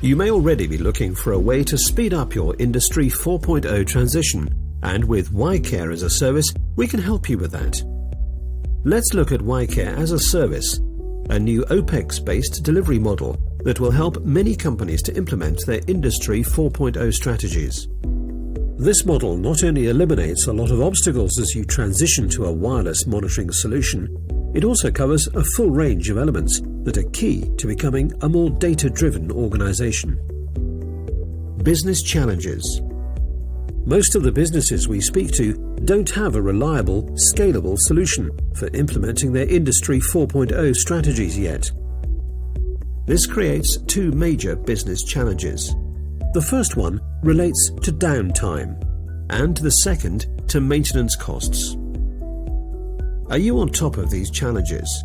You may already be looking for a way to speed up your Industry 4.0 transition, and with YCare as a service, we can help you with that. Let's look at YCare as a service, a new OPEX-based delivery model that will help many companies to implement their Industry 4.0 strategies. This model not only eliminates a lot of obstacles as you transition to a wireless monitoring solution, it also covers a full range of elements that are key to becoming a more data-driven organization. Business challenges. Most of the businesses we speak to don't have a reliable, scalable solution for implementing their Industry 4.0 strategies yet. This creates two major business challenges. The first one relates to downtime, and the second to maintenance costs. Are you on top of these challenges?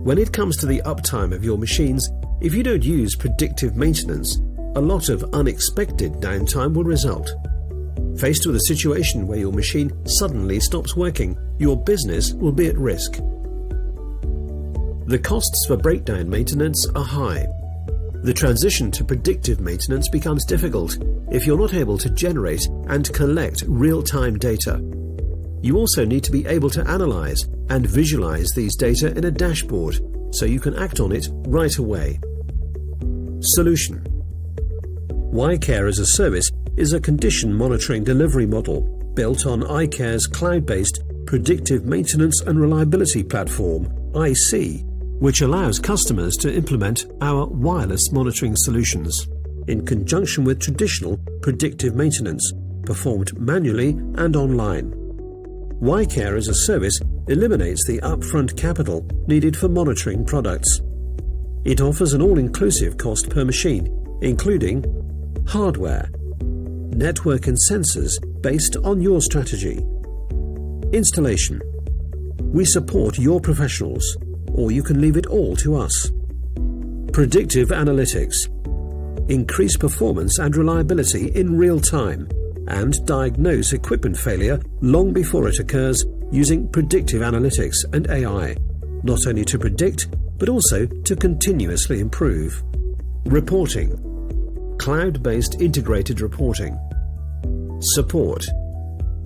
When it comes to the uptime of your machines, if you don't use predictive maintenance, a lot of unexpected downtime will result. Faced with a situation where your machine suddenly stops working, your business will be at risk. The costs for breakdown maintenance are high. The transition to predictive maintenance becomes difficult if you're not able to generate and collect real-time data. You also need to be able to analyze and visualize these data in a dashboard so you can act on it right away. Solution. YCare as a service is a condition monitoring delivery model built on iCare's cloud-based predictive maintenance and reliability platform, IC, which allows customers to implement our wireless monitoring solutions in conjunction with traditional predictive maintenance performed manually and online. YCare as a service eliminates the upfront capital needed for monitoring products. It offers an all-inclusive cost per machine, including hardware, network and sensors based on your strategy, installation. We support your professionals, or you can leave it all to us. Predictive analytics. Increase performance and reliability in real time and diagnose equipment failure long before it occurs using predictive analytics and AI, not only to predict but also to continuously improve. Reporting. Cloud-based integrated reporting. Support.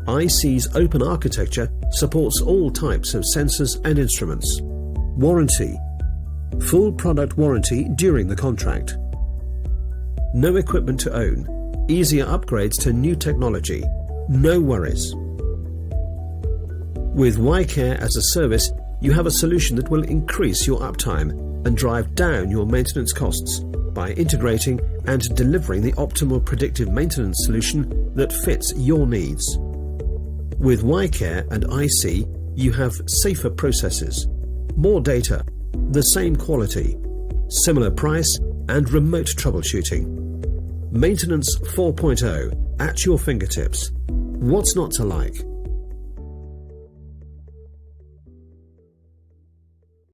IC's open architecture supports all types of sensors and instruments. Warranty. Full product warranty during the contract. No equipment to own. Easier upgrades to new technology. No worries. With YCare as a service, you have a solution that will increase your uptime and drive down your maintenance costs by integrating and delivering the optimal predictive maintenance solution that fits your needs. With YCare and IC, you have safer processes, more data, the same quality, similar price, and remote troubleshooting. Maintenance 4.0 at your fingertips. What's not to like?